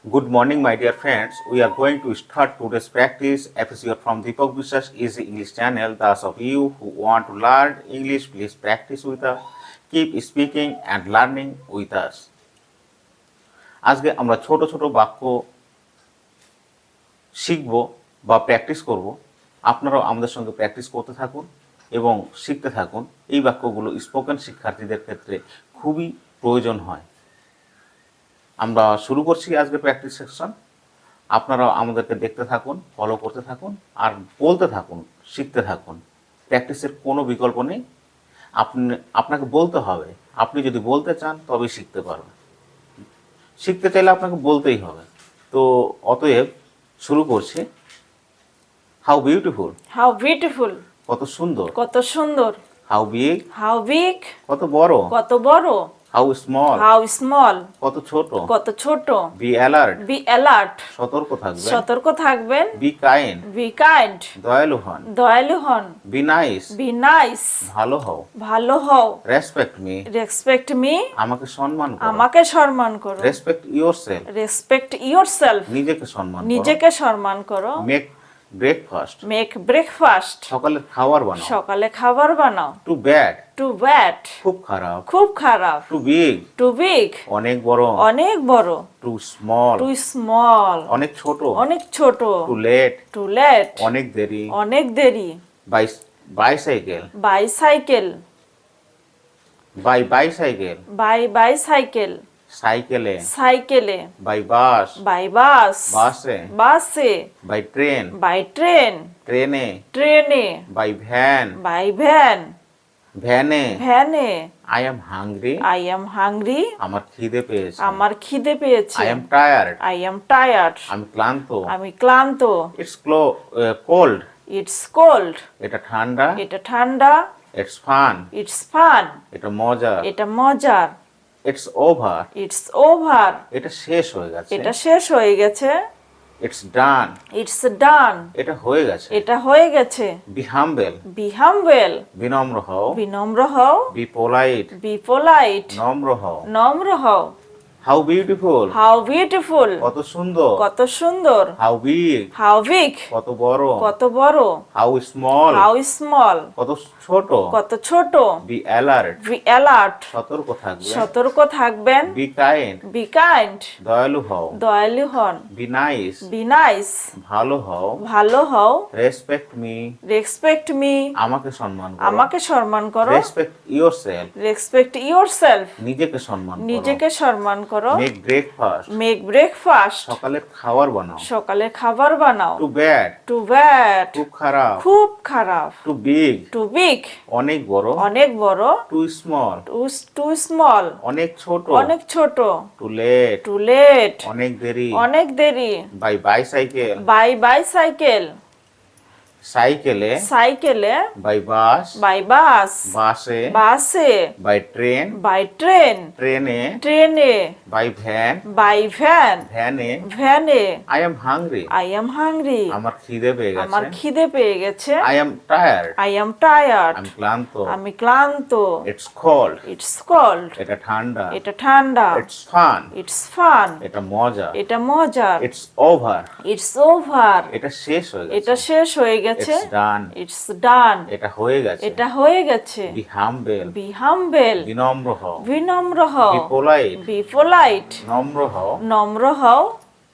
Good morning, my dear friends. We are going to start today's practice episode from DipakBiswasEasyEnglish channel. Those of you who want to learn English, please practice with us. Keep speaking and learning with us. আজকে আমরা ছোট ছোট বাক্য শিখব বা practice করব। আপনারাও আমাদের সঙ্গে প্র্যাকটিস করতে থাকুন এবং শিখতে থাকুন। এই বাক্যগুলো স্পোকেন শিক্ষার্থীদের ক্ষেত্রে খুবই প্রয়োজন হয়। আমরা শুরু করছি আজকে প্র্যাকটিস সেকশন। আপনারাও আমাদেরকে দেখতে থাকুন, ফলো করতে থাকুন আর বলতে থাকুন, শিখতে থাকুন। প্র্যাকটিসের কোনো বিকল্প নেই, আপনাকে বলতে হবে। আপনি যদি বলতে চান তবেই শিখতে পারবেন। শিখতে চাইলে আপনাকে বলতেই হবে। তো অতএব শুরু করছি। হাউ বিউটিফুল, How beautiful, কত সুন্দর। কত সুন্দর। হাউ বিগ, How big, কত বড়। কত বড়। হাউ স্মল, How small, কত ছোট। কত ছোট। বি অ্যালার্ট, Be alert, সতর্ক থাকবেন। সতর্ক থাকবেন। বি কাইন্ড, Be kind, দয়ালু হন। দয়ালু হন। বি নাইস, Be nice, ভালো হও। ভালো হও। রেসপেক্ট মি, Respect me, আমাকে সম্মান করো। আমাকে সম্মান করো। রেসপেক্ট ইয়োরসেলফ, Respect yourself, নিজেকে সম্মান করো। নিজেকে সম্মান করো। মেক ব্রেকফাস্ট, Make breakfast, সকালের খাবার বানাও। সকালে খাবার বানাও। টু ব্যাড, Too bad, খুব খারাপ। খুব খারাপ। টু বিগ, Too big, অনেক বড়। অনেক বড়। টু স্মল, Too small, অনেক ছোট। অনেক ছোট। টু লেট, Too late, অনেক দেরি। অনেক দেরি। Bicycle, bicycle, bicycle. বাইসাইকেল। সাইকেলে, সাইকেলে। বাস, বাস, বাসে। বাসে। ট্রেন, ট্রেন, ট্রেনে। ট্রেনে। ভ্যান, ভ্যান, ভ্যানে। ভ্যানে। I am hungry, I am hungry, আমার খিদে পেয়েছে। আমার খিদে পেয়েছে। I am tired, I am tired, আমি ক্লান্ত। আমি ক্লান্ত। ইটস কোল্ড, It's cold, এটা ঠান্ডা। এটা ঠান্ডা। ইটস ফান, It's fun, এটা মজার। এটা মজার। ইটস ওভার, It's over, এটা শেষ হয়ে গেছে। এটা শেষ হয়ে গেছে। ইটস ডান, It's done, এটা হয়ে গেছে। এটা হয়ে গেছে। বি হাম্বেল, Be humble, বিনম্র হও। বিনম্র হও। বি পোলাইট, Be polite, নম্র হও। নম্র হও। হাউ বিউটিফুল, How beautiful, কত সুন্দর। কত সুন্দর। হাউ বিগ, How big, কত বড়। কত বড়। হাউ স্মল, How small, কত ছোট। কত ছোট। বি অ্যালার্ট, Be alert, সতর্ক থাকবেন। সতর্ক থাকবেন। বি কাইন্ড, Be kind, দয়ালু হও। দয়ালু হন। বি নাইস, Be nice, ভালো হও। ভালো হও। রেসপেক্ট মি, Respect me, আমাকে সম্মান করো। আমাকে সম্মান করো। রেসপেক্ট ইয়োরসেলফ, Respect yourself, নিজেকে সম্মান করো। নিজেকে সম্মান করো। মেক ব্রেকফাস্ট, Make breakfast, সকালের খাবার বানাও। সকালে খাবার বানাও। টু ব্যাড, Too bad, খুব খারাপ। খুব খারাপ। টু বিগ, Too big, অনেক বড়। অনেক বড়। টু স্মল, Too small, অনেক ছোট। অনেক ছোট। টু লেট, Too late, অনেক দেরি। অনেক দেরি। বাইসাইকেল, বাইসাইকেল, সাইকেলে। সাইকেলে। বাস, বাস, বাসে। বাসে। ট্রেন, ট্রেন, ট্রেনে। ট্রেনে। ভ্যান, ভ্যান, ভ্যানে। ভ্যানে। I am hungry, I am hungry, আমার খিদে পেয়ে আমার গেছে। খিদে পেয়ে গেছে। I am tired, I am tired, আমি ক্লান্ত। আমি ক্লান্ত। ইটস কোল্ড, It's cold, এটা ঠান্ডা। এটা ঠান্ডা। ইটস ফান, It's fun, এটা মজা। এটা মজার। ইটস ওভার, It's over, এটা শেষ হয়ে গেছে। এটা শেষ হয়ে গেছে। ইটস ডান, It's done, এটা হয়ে গেছে। এটা হয়ে গেছে। বি হাম্বেল, Be humble, বিনম্র হও। বিনম্র হও। বি পোলাইট, Be polite, নম্র হও। নম্র হও।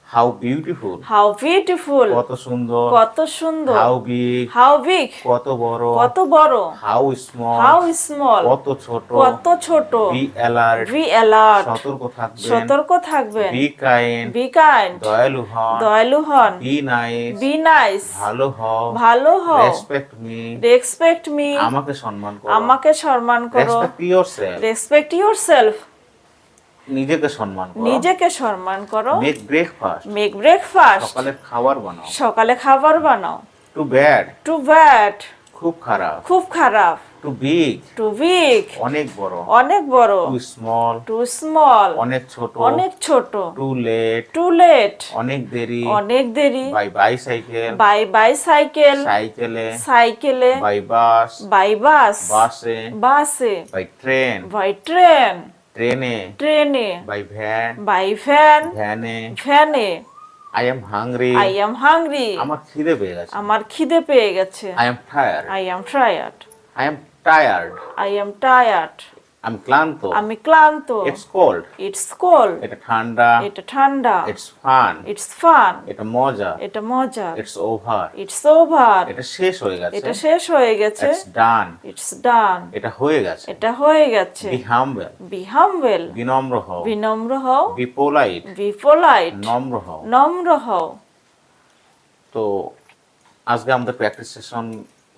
হাউ বিউটিফুল, How beautiful, কত সুন্দর। কত সুন্দর। হাউ বিগ, How big, কত বড়। কত বড়। হাউ স্মল, How small, কত ছোট। কত ছোট। বি অ্যালার্ট, Be alert, সতর্ক থাকবেন। সতর্ক থাকবেন। বি কাইন্ড, Be kind, দয়ালু হন। দয়ালু হন। বি নাইস, Be nice, ভালো হও। ভালো হও। রেসপেক্ট মি, Respect me, আমাকে সম্মান করো। আমাকে সম্মান করো। রেসপেক্ট ইয়োরসেলফ, Respect yourself, নিজেকে সম্মান করো। নিজেকে সম্মান করো। মেক ব্রেকফাস্ট, Make breakfast, সকালের খাবার বানাও। সকালে খাবার বানাও। টু ব্যাড, Too bad, খুব খারাপ। খুব খারাপ। টু বিগ, Too big, অনেক বড়। অনেক বড়। টু স্মল, Too small, অনেক ছোট। অনেক ছোট। টু লেট, Too late, অনেক দেরি। অনেক দেরি। বাইসাইকেল, বাইসাইকেল, সাইকেলে। সাইকেলে। বাস, বাস, বাসে। বাসে। ট্রেন, ট্রেন, ট্রেনে, ট্রেনে, বাই ভ্যান, বাই ভ্যান, ভ্যানে, ভ্যানে, I am hungry, I am hungry, আমার খিদে পেয়ে গেছে, আমার খিদে পেয়ে গেছে, I am tired, I am tired, I am tired, I am tired, আমি ক্লান্ত, আমি ক্লান্ত, ইটস কোল্ড, ইটস কোল্ড, এটা ঠান্ডা, এটা ঠান্ডা, ইটস ফান, ইটস ফান, এটা মজা, এটা মজা, ইটস ওভার, ইটস ওভার, এটা শেষ হয়ে গেছে, এটা শেষ হয়ে গেছে, ইটস ডান, ইটস ডান, এটা হয়ে গেছে, এটা হয়ে গেছে, বি হাম্বল, বি হাম্বল, বিনম্র হও, বিনম্র হও, বি পোলাইট, বি পোলাইট, নম্র হও। নম্র হও। তো আজকে আমাদের প্র্যাকটিস সেশন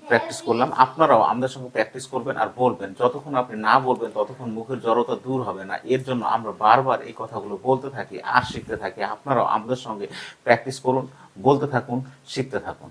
প্র্যাকটিস করলাম, আপনারাও আমাদের সঙ্গে প্র্যাকটিস করবেন আর বলবেন। যতক্ষণ আপনি না বলবেন ততক্ষণ মুখের জড়তা দূর হবে না। এর জন্য আমরা বারবার এই কথাগুলো বলতে থাকি আর শিখতে থাকি। আপনারাও আমাদের সঙ্গে প্র্যাকটিস করুন, বলতে থাকুন, শিখতে থাকুন।